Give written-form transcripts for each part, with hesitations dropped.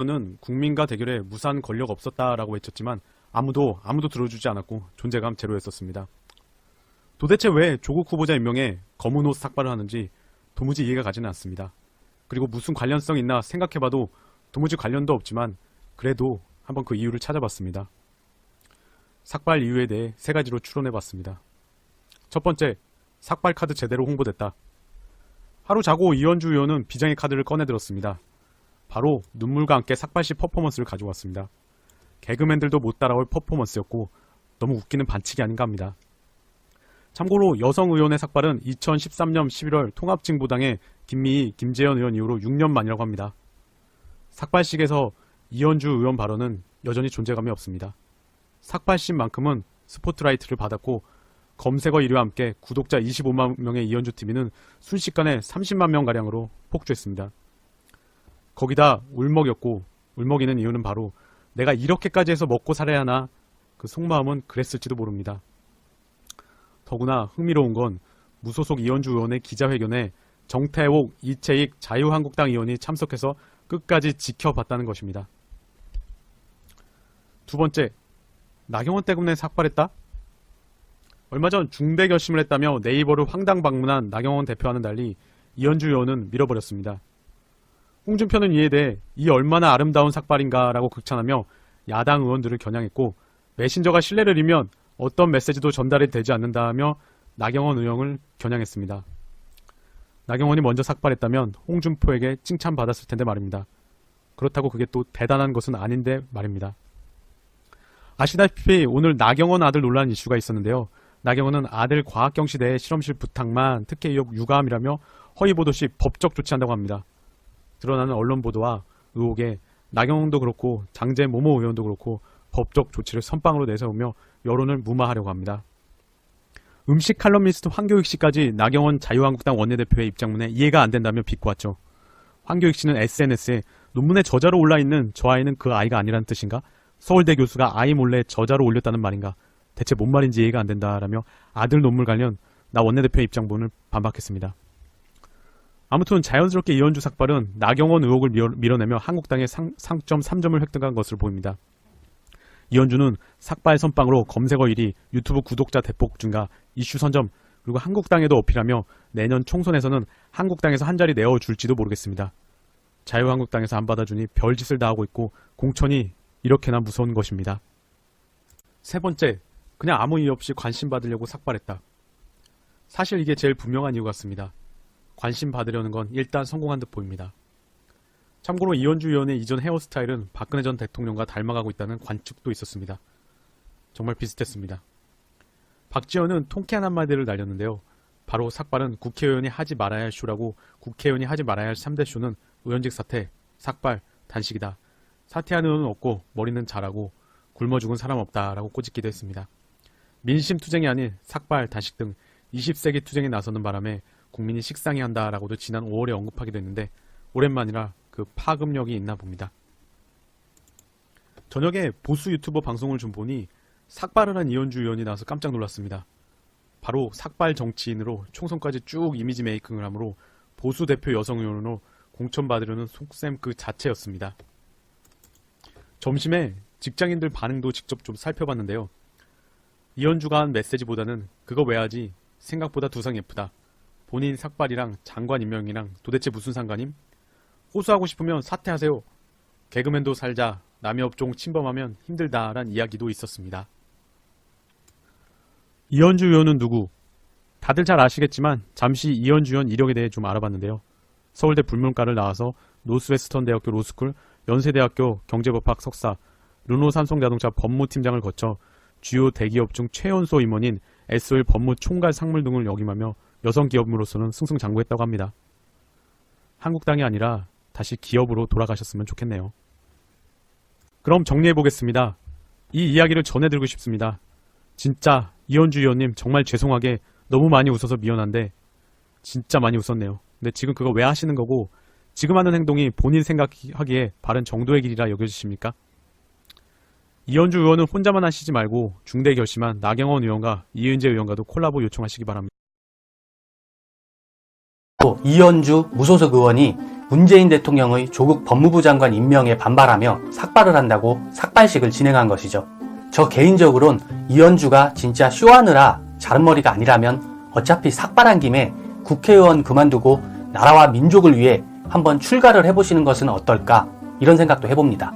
는 국민과 대결에 무사한 권력 없었다라고 외쳤지만 아무도 들어주지 않았고 존재감 제로였었습니다. 도대체 왜 조국 후보자 임명에 검은 옷 삭발을 하는지 도무지 이해가 가지는 않습니다. 그리고 무슨 관련성 있나 생각해봐도 도무지 관련도 없지만 그래도 한번 그 이유를 찾아봤습니다. 삭발 이유에 대해 세 가지로 추론해봤습니다. 첫 번째, 삭발 카드 제대로 홍보됐다. 하루 자고 이현주 의원은 비장의 카드를 꺼내들었습니다. 바로 눈물과 함께 삭발 시 퍼포먼스를 가져왔습니다. 개그맨들도 못 따라올 퍼포먼스였고 너무 웃기는 반칙이 아닌가 합니다. 참고로 여성 의원의 삭발은 2013년 11월 통합진보당의 김미희, 김재현 의원 이후로 6년 만이라고 합니다. 삭발식에서 이현주 의원 발언은 여전히 존재감이 없습니다. 삭발식만큼은 스포트라이트를 받았고 검색어 1위와 함께 구독자 25만 명의 이현주 TV는 순식간에 30만 명가량으로 폭주했습니다. 거기다 울먹였고 울먹이는 이유는 바로 내가 이렇게까지 해서 먹고 살아야 하나 그 속마음은 그랬을지도 모릅니다. 더구나 흥미로운 건 무소속 이현주 의원의 기자회견에 정태옥, 이채익 자유한국당 의원이 참석해서 끝까지 지켜봤다는 것입니다. 두 번째, 나경원 때문에 삭발했다? 얼마 전 중대 결심을 했다며 네이버를 황당 방문한 나경원 대표와는 달리 이현주 의원은 밀어버렸습니다. 홍준표는 이에 대해 이 얼마나 아름다운 삭발인가 라고 극찬하며 야당 의원들을 겨냥했고 메신저가 신뢰를 잃으면 어떤 메시지도 전달이 되지 않는다며 나경원 의원을 겨냥했습니다. 나경원이 먼저 삭발했다면 홍준표에게 칭찬받았을 텐데 말입니다. 그렇다고 그게 또 대단한 것은 아닌데 말입니다. 아시다시피 오늘 나경원 아들 논란 이슈가 있었는데요. 나경원은 아들 과학경시대회 실험실 부탁만 특혜 의혹 유감이라며 허위보도 시 법적 조치한다고 합니다. 드러나는 언론 보도와 의혹에 나경원도 그렇고 장제 모모 의원도 그렇고 법적 조치를 선빵으로 내세우며 여론을 무마하려고 합니다. 음식 칼럼니스트 황교익 씨까지 나경원 자유한국당 원내대표의 입장문에 이해가 안 된다며 비꼬았죠. 황교익 씨는 SNS에 논문에 저자로 올라있는 저 아이는 그 아이가 아니라는 뜻인가? 서울대 교수가 아이 몰래 저자로 올렸다는 말인가? 대체 뭔 말인지 이해가 안 된다라며 아들 논문 관련 나 원내대표의 입장문을 반박했습니다. 아무튼 자연스럽게 이현주 삭발은 나경원 의혹을 밀어내며 한국당의 상점 3점을 획득한 것으로 보입니다. 이현주는 삭발 선빵으로 검색어 1위, 유튜브 구독자 대폭 증가, 이슈 선점, 그리고 한국당에도 어필하며 내년 총선에서는 한국당에서 한 자리 내어줄지도 모르겠습니다. 자유한국당에서 안 받아주니 별짓을 다 하고 있고 공천이 이렇게나 무서운 것입니다. 세 번째, 그냥 아무 이유 없이 관심 받으려고 삭발했다. 사실 이게 제일 분명한 이유 같습니다. 관심 받으려는 건 일단 성공한 듯 보입니다. 참고로 이현주 의원의 이전 헤어스타일은 박근혜 전 대통령과 닮아가고 있다는 관측도 있었습니다. 정말 비슷했습니다. 박지원은 통쾌한 한마디를 날렸는데요. 바로 삭발은 국회의원이 하지 말아야 할 쇼라고 국회의원이 하지 말아야 할 3대 쇼는 의원직 사퇴, 삭발, 단식이다. 사퇴하는 의원은 없고 머리는 잘하고 굶어 죽은 사람 없다라고 꼬집기도 했습니다. 민심투쟁이 아닌 삭발, 단식 등 20세기 투쟁에 나서는 바람에 국민이 식상해 한다라고도 지난 5월에 언급하기도 했는데 오랜만이라 그 파급력이 있나 봅니다. 저녁에 보수 유튜버 방송을 좀 보니 삭발을 한 이현주 의원이 나와서 깜짝 놀랐습니다. 바로 삭발 정치인으로 총선까지 쭉 이미지 메이킹을 하므로 보수 대표 여성 의원으로 공천받으려는 속셈 그 자체였습니다. 점심에 직장인들 반응도 직접 좀 살펴봤는데요. 이현주가 한 메시지보다는 그거 왜 하지? 생각보다 두상 예쁘다. 본인 삭발이랑 장관 임명이랑 도대체 무슨 상관임? 호소하고 싶으면 사퇴하세요. 개그맨도 살자. 남의 업종 침범하면 힘들다란 이야기도 있었습니다. 이현주 의원은 누구? 다들 잘 아시겠지만 잠시 이현주 의원 이력에 대해 좀 알아봤는데요. 서울대 불문과를 나와서 노스웨스턴 대학교 로스쿨, 연세대학교 경제법학 석사, 르노삼성자동차 법무팀장을 거쳐 주요 대기업 중 최연소 임원인 SO일 법무총괄 상무 등을 역임하며 여성 기업으로서는 승승장구했다고 합니다. 한국당이 아니라 다시 기업으로 돌아가셨으면 좋겠네요. 그럼 정리해보겠습니다. 이 이야기를 전해드리고 싶습니다. 진짜 이현주 의원님 정말 죄송하게 너무 많이 웃어서 미안한데 진짜 많이 웃었네요. 근데 지금 그거 왜 하시는 거고 지금 하는 행동이 본인 생각하기에 바른 정도의 길이라 여겨주십니까? 이현주 의원은 혼자만 하시지 말고 중대 결심한 나경원 의원과 이은재 의원과도 콜라보 요청하시기 바랍니다. 이현주 무소속 의원이 문재인 대통령의 조국 법무부 장관 임명에 반발하며 삭발을 한다고 삭발식을 진행한 것이죠. 저 개인적으론 이현주가 진짜 쇼하느라 자른 머리가 아니라면 어차피 삭발한 김에 국회의원 그만두고 나라와 민족을 위해 한번 출가를 해보시는 것은 어떨까, 이런 생각도 해봅니다.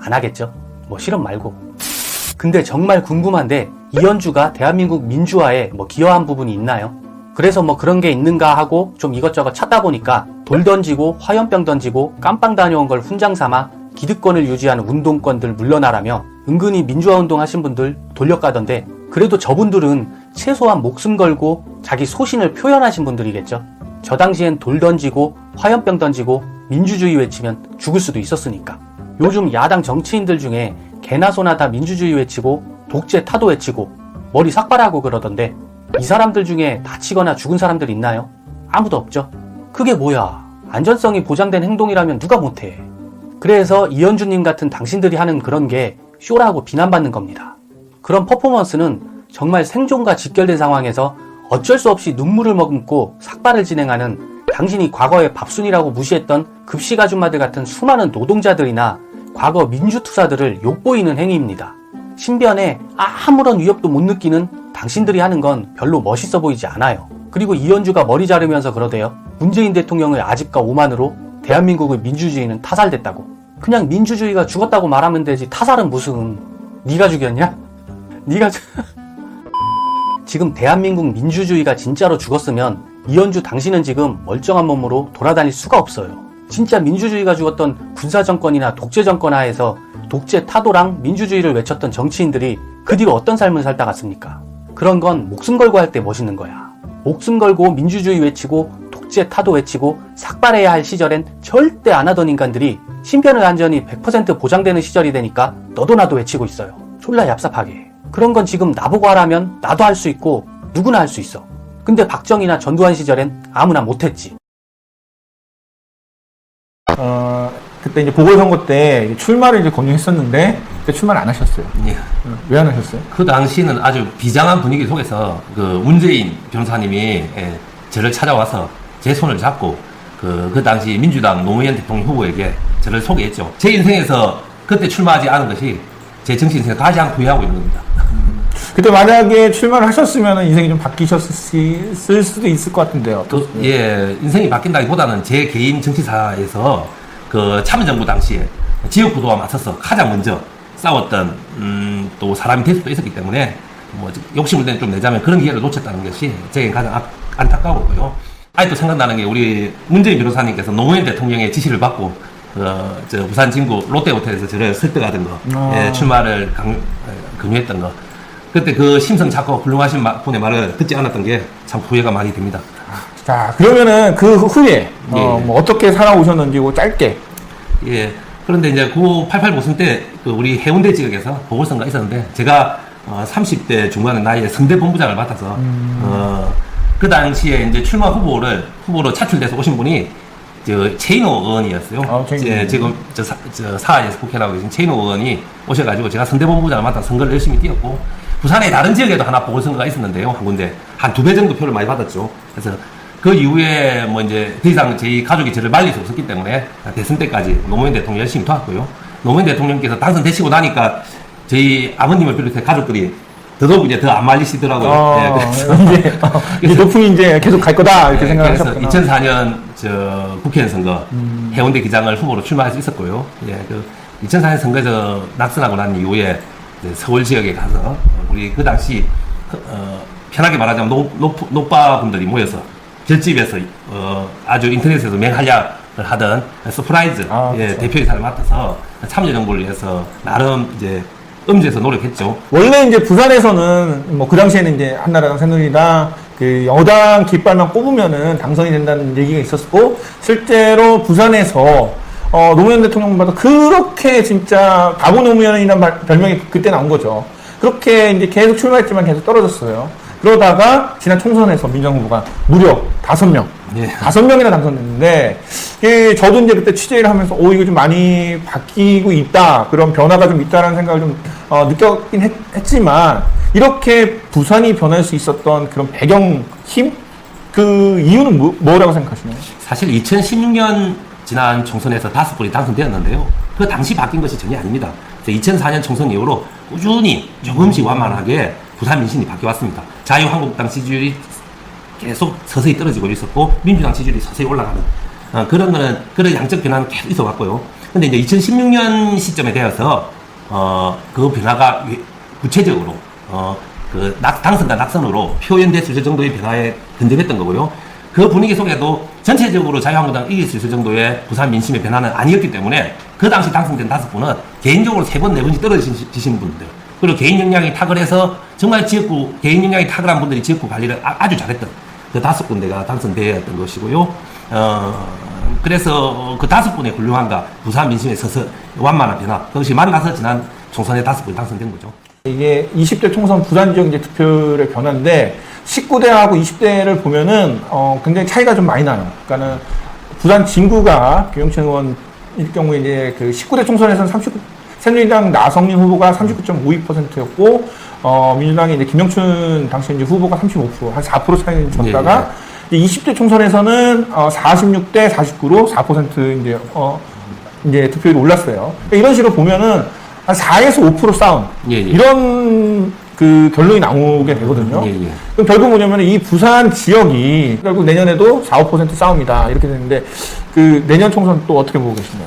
안 하겠죠? 뭐 실험 말고. 근데 정말 궁금한데 이현주가 대한민국 민주화에 기여한 부분이 있나요? 그래서 그런 게 있는가 하고 좀 이것저것 찾다 보니까 돌 던지고 화염병 던지고 깜빵 다녀온 걸 훈장 삼아 기득권을 유지하는 운동권들 물러나라며 은근히 민주화 운동 하신 분들 돌려가던데, 그래도 저분들은 최소한 목숨 걸고 자기 소신을 표현하신 분들이겠죠. 저 당시엔 돌 던지고 화염병 던지고 민주주의 외치면 죽을 수도 있었으니까. 요즘 야당 정치인들 중에 개나 소나 다 민주주의 외치고 독재 타도 외치고 머리 삭발하고 그러던데, 이 사람들 중에 다치거나 죽은 사람들 있나요? 아무도 없죠. 그게 뭐야? 안전성이 보장된 행동이라면 누가 못해. 그래서 이현주님 같은 당신들이 하는 그런 게 쇼라고 비난받는 겁니다. 그런 퍼포먼스는 정말 생존과 직결된 상황에서 어쩔 수 없이 눈물을 머금고 삭발을 진행하는 당신이 과거에 밥순이라고 무시했던 급식 아줌마들 같은 수많은 노동자들이나 과거 민주투사들을 욕보이는 행위입니다. 신변에 아무런 위협도 못 느끼는 당신들이 하는 건 별로 멋있어 보이지 않아요. 그리고 이현주가 머리 자르면서 그러대요. 문재인 대통령의 아집과 오만으로 대한민국의 민주주의는 타살됐다고. 그냥 민주주의가 죽었다고 말하면 되지, 타살은 무슨, 네가 죽였냐? 네가 지금 대한민국 민주주의가 진짜로 죽었으면 이현주 당신은 지금 멀쩡한 몸으로 돌아다닐 수가 없어요. 진짜 민주주의가 죽었던 군사정권이나 독재정권 하에서 독재 타도랑 민주주의를 외쳤던 정치인들이 그 뒤로 어떤 삶을 살다 갔습니까? 그런 건 목숨 걸고 할 때 멋있는 거야. 목숨 걸고 민주주의 외치고 독재 타도 외치고 삭발해야 할 시절엔 절대 안 하던 인간들이 신변의 안전이 100% 보장되는 시절이 되니까 너도 나도 외치고 있어요. 졸라 얍삽하게. 그런 건 지금 나보고 하라면 나도 할 수 있고 누구나 할 수 있어. 근데 박정희나 전두환 시절엔 아무나 못했지. 그때 이제 보궐선거 때 출마를 이제 권유했었는데 그때 출마를 안 하셨어요. 예. 왜 안 하셨어요? 그 당시는 아주 비장한 분위기 속에서 그 문재인 변호사님이 저를 찾아와서 제 손을 잡고 그 당시 민주당 노무현 대통령 후보에게 저를 소개했죠. 제 인생에서 그때 출마하지 않은 것이 제 정치 인생을 가장 후회하고 있는 겁니다. 그때 만약에 출마를 하셨으면 인생이 좀 바뀌셨을 수도 있을 것 같은데요. 예, 인생이 바뀐다기보다는 제 개인 정치사에서 그 참여정부 당시에 지역구도와 맞서서 가장 먼저 싸웠던 또 사람이 될 수도 있었기 때문에 욕심을 좀 내자면 그런 기회를 놓쳤다는 것이 제게 가장 안타까웠고요. 아직도 생각나는 게 우리 문재인 변호사님께서 노무현 대통령의 지시를 받고 저 부산 진구 롯데호텔에서 저를 설득하던 거, 예, 출마를 강요했던 거. 그때 그 심성착오 훌륭하신 분의 말을 듣지 않았던 게 참 후회가 많이 됩니다. 자, 그러면은 그 후에 어떻게 살아오셨는지 짧게. 예. 그런데 이제 9.88 보선 때 그 우리 해운대 지역에서 보궐선거가 있었는데 제가 30대 중반의 나이에 선대본부장을 맡아서 그 당시에 이제 출마 후보로 차출돼서 오신 분이 최인호 의원이었어요. 지금 사하에서 국회 나오고 계신 최인호 의원이 오셔가지고 제가 선대본부장을 맡아서 선거를 열심히 뛰었고, 부산의 다른 지역에도 하나 보궐선거가 있었는데요. 한 군데 한 2배 정도 표를 많이 받았죠. 그래서 그 이후에 이제 더 이상 저희 가족이 저를 말릴 수 없었기 때문에 대선 때까지 노무현 대통령 열심히 도왔고요. 노무현 대통령께서 당선되시고 나니까 저희 아버님을 비롯해 가족들이 더더욱 이제 더 안 말리시더라고요. 이제 높은 이제 계속 갈 거다 이렇게 생각하셨구나. 그래서 2004년 국회의원 선거 해운대 기장을 후보로 출마할 수 있었고요. 예, 2004년 선거에서 낙선하고 난 이후에 서울 지역에 가서 우리 그 당시 편하게 말하자면 노빠분들이 모여서 별집에서 아주 인터넷에서 맹활약을 하던 서프라이즈 대표이사를 맡아서 참여정부를 위해서 나름 이제 음주에서 노력했죠. 원래 이제 부산에서는 그 당시에는 이제 한나라당 새누리당 그 여당 깃발만 꼽으면은 당선이 된다는 얘기가 있었고, 실제로 부산에서 노무현 대통령보다 그렇게 진짜 바보 노무현이라는 별명이 그때 나온 거죠. 그렇게 이제 계속 출마했지만 계속 떨어졌어요. 그러다가 지난 총선에서 민주당 후보가 무려 5명, 5명이나 당선됐는데, 저도 이제 그때 취재를 하면서 이거 좀 많이 바뀌고 있다, 그런 변화가 좀 있다라는 생각을 좀 느꼈긴 했지만, 이렇게 부산이 변할 수 있었던 그런 배경 힘, 그 이유는 뭐라고 생각하시나요? 사실 2016년 지난 총선에서 5분이 당선되었는데요. 그 당시 바뀐 것이 전혀 아닙니다. 2004년 총선 이후로 꾸준히 조금씩 완만하게 부산 민심이 바뀌어왔습니다. 자유한국당 지지율이 계속 서서히 떨어지고 있었고 민주당 지지율이 서서히 올라가는 그런 양적 변화는 계속 있어 왔고요. 근데 이제 2016년 시점에 되어서 그 변화가 구체적으로 당선과 낙선으로 표현될 수 있을 정도의 변화에 근접했던 거고요. 그 분위기 속에도 전체적으로 자유한국당 이길 수 있을 정도의 부산 민심의 변화는 아니었기 때문에 그 당시 당선된 5분은 개인적으로 3번, 4번씩 떨어지신 분들, 그리고 개인 역량이 탁월해서 정말 지역구, 개인 역량이 탁월한 분들이 지역구 관리를 아주 잘했던 그 5군데가 당선되었던 것이고요. 그래서 그 5분의 훌륭함과 부산 민심에 서서 완만한 변화, 그것이 만나서 지난 총선에 5분이 당선된 거죠. 이게 20대 총선 부산 지역 이제 득표율의 변화인데 19대하고 20대를 보면은 굉장히 차이가 좀 많이 나요. 그러니까는 부산 진구가 김영춘 의원일 경우에 이제 그 19대 총선에서는 새누리당 나성민 후보가 39.52%였고 민주당이 이제 김영춘 당시 이제 후보가 35%한 4% 차이는 졌다가 예, 예. 20대 총선에서는 46대 49로 4% 이제 득표율이 올랐어요. 그러니까 이런 식으로 보면은 한 4에서 5% 싸움 예, 예. 이런 그 결론이 나오게 되거든요. 예, 예. 그럼 결국 뭐냐면 이 부산 지역이 결국 내년에도 4~5% 싸움이다 이렇게 되는데 그 내년 총선 또 어떻게 보고 계시나요?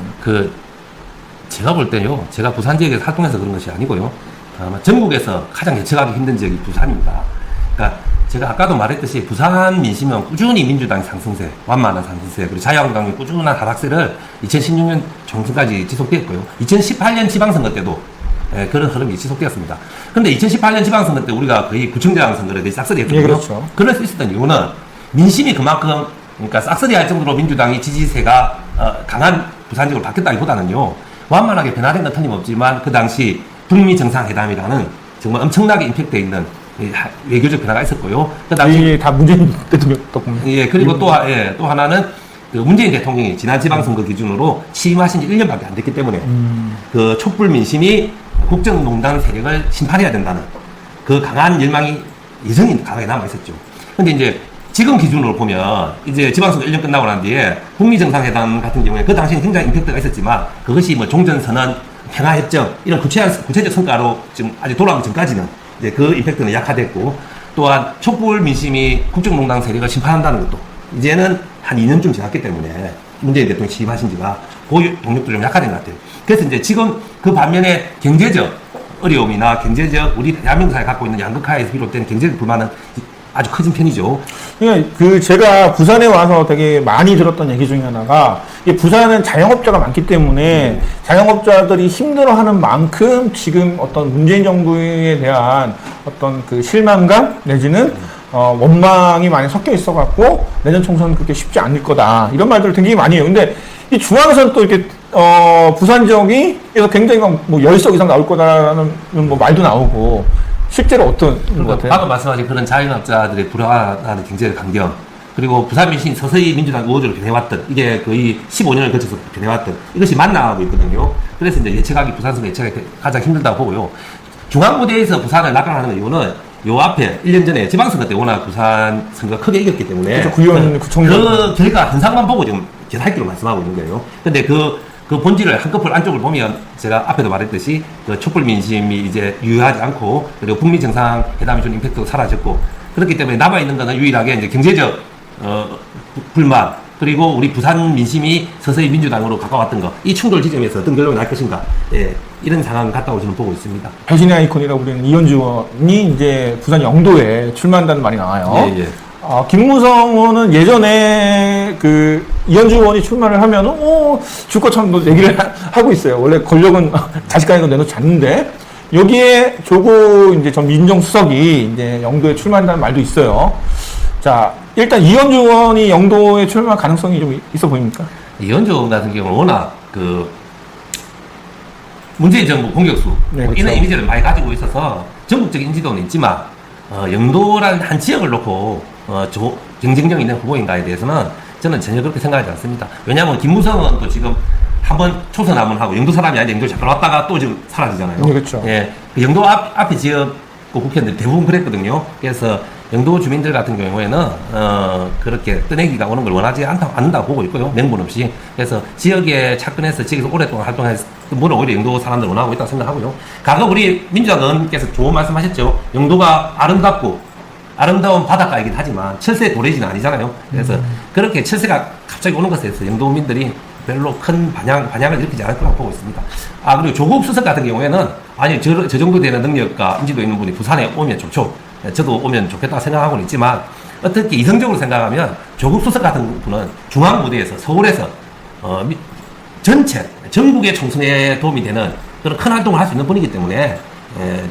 제가 볼 때요, 제가 부산 지역에서 활동해서 그런 것이 아니고요, 아마 전국에서 가장 예측하기 힘든 지역이 부산입니다. 그러니까 제가 아까도 말했듯이 부산 민심은 꾸준히 민주당의 상승세, 완만한 상승세, 그리고 자유한국당의 꾸준한 하락세를 2016년 총선까지 지속되었고요. 2018년 지방선거 때도 그런 흐름이 지속되었습니다. 근데 2018년 지방선거 때 우리가 거의 구청장 선거를 거의 싹쓸이 했거든요. 예, 그렇죠. 그럴 수 있었던 이유는 민심이 그만큼, 그러니까 싹쓸이 할 정도로 민주당이 지지세가 강한 부산 지역으로 바뀌었다기보다는요, 완만하게 변화된 건 틀림없지만 그 당시 북미 정상회담이라는 정말 엄청나게 임팩트에 있는 외교적 변화가 있었고요. 그 당시 이게 다 문재인 대통령 덕분에. 예, 그리고 또 하나는 그 문재인 대통령이 지난 지방선거 기준으로 취임하신 지 1년밖에 안 됐기 때문에 그 촛불 민심이 국정농단 세력을 심판해야 된다는 그 강한 열망이 여전히 강하게 남아 있었죠. 근데 이제 지금 기준으로 보면 이제 지방선거 1년 끝나고 난 뒤에 북미 정상회담 같은 경우에 그 당시에 굉장히 임팩트가 있었지만 그것이 뭐 종전선언, 평화협정 이런 구체적 성과로 지금 아직 돌아오기 전까지는 이제 그 임팩트는 약화됐고, 또한 촛불 민심이 국정농단 세력을 심판한다는 것도 이제는 한 2년쯤 지났기 때문에 문재인 대통령이 취임하신 지가 그 동력도 좀 약화된 것 같아요. 그래서 이제 지금 그 반면에 경제적 어려움이나 경제적 우리 대한민국 사회가 갖고 있는 양극화에서 비롯된 경제적 불만은 아주 커진 편이죠. 그러니까 그 제가 부산에 와서 되게 많이 들었던 얘기 중에 하나가 이 부산은 자영업자가 많기 때문에 자영업자들이 힘들어하는 만큼 지금 어떤 문재인 정부에 대한 어떤 그 실망감 내지는 원망이 많이 섞여 있어갖고 내년 총선은 그렇게 쉽지 않을 거다 이런 말들을 굉장히 많이 해요. 근데 이 중앙에서는 또 이렇게 부산 지역이 그래서 굉장히 뭐 10석 이상 나올 거다라는 뭐 말도 나오고. 실제로 어떤 것 같아요? 방금 말씀하신 그런 자영업자들의 불안한 경제적 강경, 그리고 부산 민심이 서서히 민주당 의원으로 변해왔던, 이게 거의 15년을 거쳐서 변해왔던 이것이 만나고 있거든요. 그래서 이제 부산 선거 예측하기 가장 힘들다고 보고요. 중앙부대에서 부산을 낙관하는 이유는 요 앞에 1년 전에 지방선거 때 워낙 부산 선거가 크게 이겼기 때문에 그렇죠. 구의원, 구청장. 그 결과 현상만 보고 지금 계산할 말씀하고 있는 거예요. 근데 그 본질을 한꺼풀 안쪽을 보면 제가 앞에도 말했듯이 그 촛불 민심이 이제 유효하지 않고, 그리고 북미 정상회담이 준 임팩트도 사라졌고, 그렇기 때문에 남아있는 거는 유일하게 이제 경제적 불만, 그리고 우리 부산 민심이 서서히 민주당으로 가까웠던 거, 이 충돌 지점에서 어떤 결론이 날 것인가, 예, 이런 상황 같다고 저는 보고 있습니다. 배신의 아이콘이라고 부르는 이현주 의원이 이제 부산 영도에 출마한다는 말이 나와요. 예, 예. 김무성 의원은 예전에 그 이현주 의원이 출마를 하면은 줄 것처럼 얘기를 하고 있어요. 원래 권력은 자식간에 내놓지 않는데 여기에 조고 이제 전 민정수석이 이제 영도에 출마한다는 말도 있어요. 자, 일단 이현주 의원이 영도에 출마 가능성이 좀 있어 보입니까? 이현주 의원 같은 경우는 워낙 그 문재인 정부 공격수, 네, 그렇죠. 이런 이미지를 많이 가지고 있어서 전국적인 인지도는 있지만 영도라는 한 지역을 놓고 경쟁력 있는 후보인가에 대해서는 저는 전혀 그렇게 생각하지 않습니다. 왜냐하면 김무성은 또 지금 한번 초선 한번 하고 영도 사람이 아니라 영도를 잠깐 왔다가 또 지금 사라지잖아요. 네, 그렇죠. 예, 그 영도 앞에 지역 국회의원들 대부분 그랬거든요. 그래서 영도 주민들 같은 경우에는 그렇게 떠내기가 오는 걸 원하지 않는다고 보고 있고요. 명분 없이. 그래서 지역에 착근해서 지역에서 오랫동안 활동해서 물론 오히려 영도 사람들 원하고 있다고 생각하고요. 과거 우리 민주당 의원께서 좋은 말씀하셨죠. 영도가 아름다운 바닷가이긴 하지만 철새 도래지는 아니잖아요. 그래서 그렇게 철새가 갑자기 오는 것에 대해서 영도민들이 별로 큰 반향을 일으키지 않을 거라고 보고 있습니다. 그리고 조국 수석 같은 경우에는 아니 저 정도 되는 능력과 인지도 있는 분이 부산에 오면 좋죠. 저도 오면 좋겠다고 생각하고는 있지만 어떻게 이성적으로 생각하면 조국 수석 같은 분은 중앙 무대에서 서울에서 전체 전국의 총선에 도움이 되는 그런 큰 활동을 할 수 있는 분이기 때문에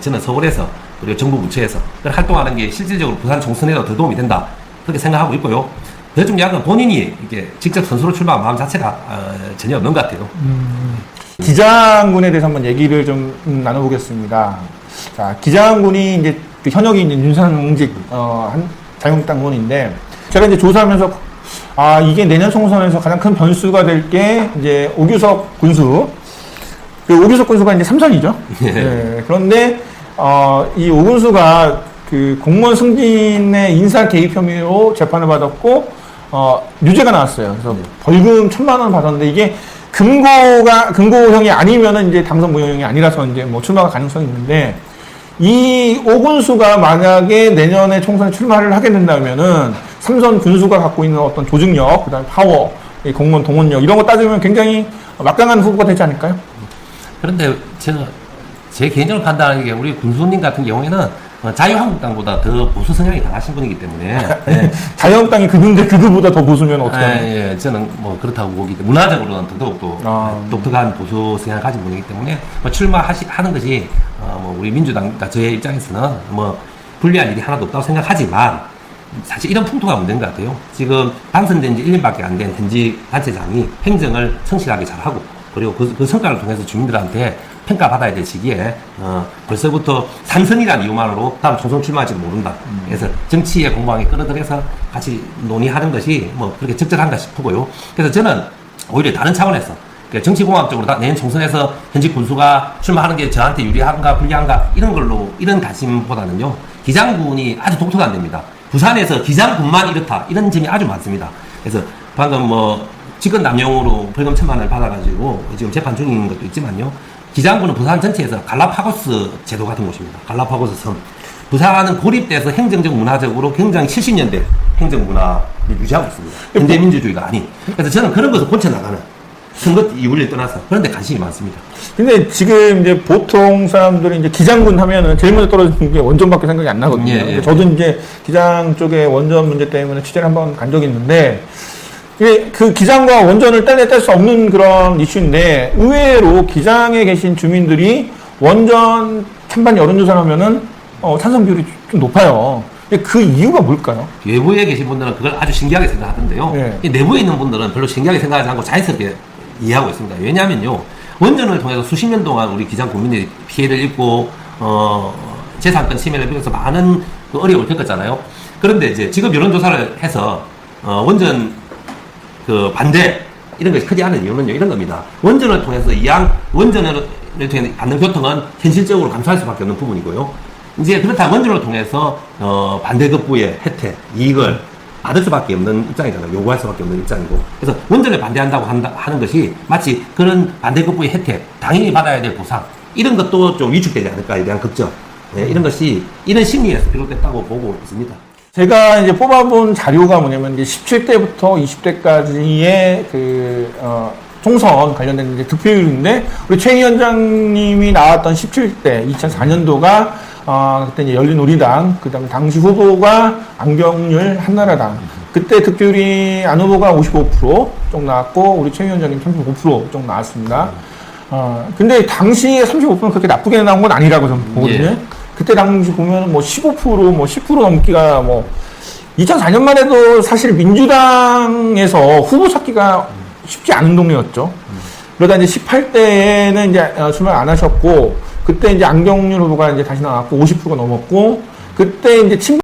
저는 서울에서 그리고 정부 부처에서 그런 활동하는 게 실질적으로 부산 총선에도 더 도움이 된다 그렇게 생각하고 있고요. 더 중요한 건 본인이 이게 직접 선수로 출마한 마음 자체가 전혀 없는 것 같아요. 기장군에 대해서 한번 얘기를 좀 나눠보겠습니다. 자, 기장군이 이제 그 현역이 있는 윤상직 한 자유한국당 의원인데 제가 이제 조사하면서 이게 내년 총선에서 가장 큰 변수가 될 게 이제 오규석 군수. 그 오규석 군수가 이제 3선이죠. 네. 그런데 이 오 군수가 그 공무원 승진의 인사 개입 혐의로 재판을 받았고 유죄가 나왔어요. 그래서 벌금 1,000만 원 받았는데 이게 금고형이 아니면은 이제 당선 무효형이 아니라서 이제 뭐 출마가 가능성이 있는데 이 오 군수가 만약에 내년에 총선에 출마를 하게 된다면은 삼선 군수가 갖고 있는 어떤 조직력, 그다음에 파워, 이 공무원 동원력 이런 거 따지면 굉장히 막강한 후보가 되지 않을까요? 그런데 제 개인적으로 판단하는 게 우리 군수님 같은 경우에는 자유한국당보다 더 보수 성향이 강하신 분이기 때문에 자유한국당이 그분보다 더 보수면 어떻게 하나요? 예, 저는 뭐 그렇다고 보기 때문에 문화적으로는 더더욱 또 독특한 보수 성향을 가진 분이기 때문에 출마하는 것이 뭐 우리 민주당, 저의 입장에서는 뭐 불리한 일이 하나도 없다고 생각하지만 사실 이런 풍토가 문제인 것 같아요. 지금 당선된 지 1년밖에 안 된 현직 단체장이 행정을 성실하게 잘하고 그리고 그 성과를 통해서 주민들한테 평가받아야 될 시기에 벌써부터 삼선이라는 이유만으로 다음 총선 출마할지도 모른다. 그래서 정치의 공방에 끌어들여서 같이 논의하는 것이 뭐 그렇게 적절한가 싶고요. 그래서 저는 오히려 다른 차원에서 정치공학적으로 내년 총선에서 현직 군수가 출마하는 게 저한테 유리한가 불리한가 이런 관심보다는요. 기장군이 아주 독특한 데입니다. 부산에서 기장군만 이렇다 이런 점이 아주 많습니다. 그래서 방금 뭐 직권 남용으로 벌금 1,000만 원을 받아가지고 지금 재판 중인 것도 있지만요. 기장군은 부산 전체에서 갈라파고스 제도 같은 곳입니다. 갈라파고스 섬. 부산은 고립돼서 행정적 문화적으로 굉장히 70년대 행정 문화를 유지하고 있습니다. 현대 민주주의가 아닌. 그래서 저는 그런 것을 고쳐나가는 선거 이후를 떠나서 그런 데 관심이 많습니다. 근데 지금 이제 보통 사람들이 이제 기장군 하면은 제일 먼저 떨어지는 게 원전밖에 생각이 안 나거든요. 예. 저도 이제 기장 쪽에 원전 문제 때문에 취재를 한번 간 적이 있는데 그 기장과 원전을 뗄 수 없는 그런 이슈인데 의외로 기장에 계신 주민들이 원전 찬반 여론조사를 하면은 찬성 비율이 좀 높아요. 그 이유가 뭘까요? 외부에 계신 분들은 그걸 아주 신기하게 생각하던데요. 네. 내부에 있는 분들은 별로 신기하게 생각하지 않고 자연스럽게 이해하고 있습니다. 왜냐하면요. 원전을 통해서 수십 년 동안 우리 기장 국민들이 피해를 입고 재산권 침해를 비롯해서 많은 그 어려움을 겪었잖아요. 그런데 이제 지금 여론조사를 해서 원전 그 반대 이런 것이 크지 않은 이유는요 이런 겁니다. 원전을 통해서 원전을 통해 받는 교통은 현실적으로 감수할 수밖에 없는 부분이고요. 이제 그렇다면 원전을 통해서 반대급부의 혜택, 이익을 받을 수밖에 없는 입장이잖아요. 요구할 수밖에 없는 입장이고. 그래서 원전에 반대한다고 하는 것이 마치 그런 반대급부의 혜택, 당연히 받아야 될 보상 이런 것도 좀 위축되지 않을까에 대한 걱정. 네, 이런 것이 이런 심리에서 비롯됐다고 보고 있습니다. 제가 이제 뽑아본 자료가 뭐냐면 이제 17대부터 20대까지의 총선 관련된 이제 득표율인데 우리 최 위원장님이 나왔던 17대 2004년도가 그때 이제 열린우리당 그다음에 당시 후보가 안경률 한나라당 그때 득표율이 안 후보가 55% 정도 나왔고 우리 최 위원장님 35% 정도 나왔습니다. 근데 당시에 35%는 그렇게 나쁘게 나온 건 아니라고 저는 보거든요. 예. 그때 당시 보면 뭐 15%, 뭐 10% 넘기가 뭐 2004년만 해도 사실 민주당에서 후보 찾기가 쉽지 않은 동네였죠. 그러다 이제 18대에는 이제 출마 안 하셨고 그때 이제 안경률 후보가 이제 다시 나왔고 50%가 넘었고 그때 이제 친박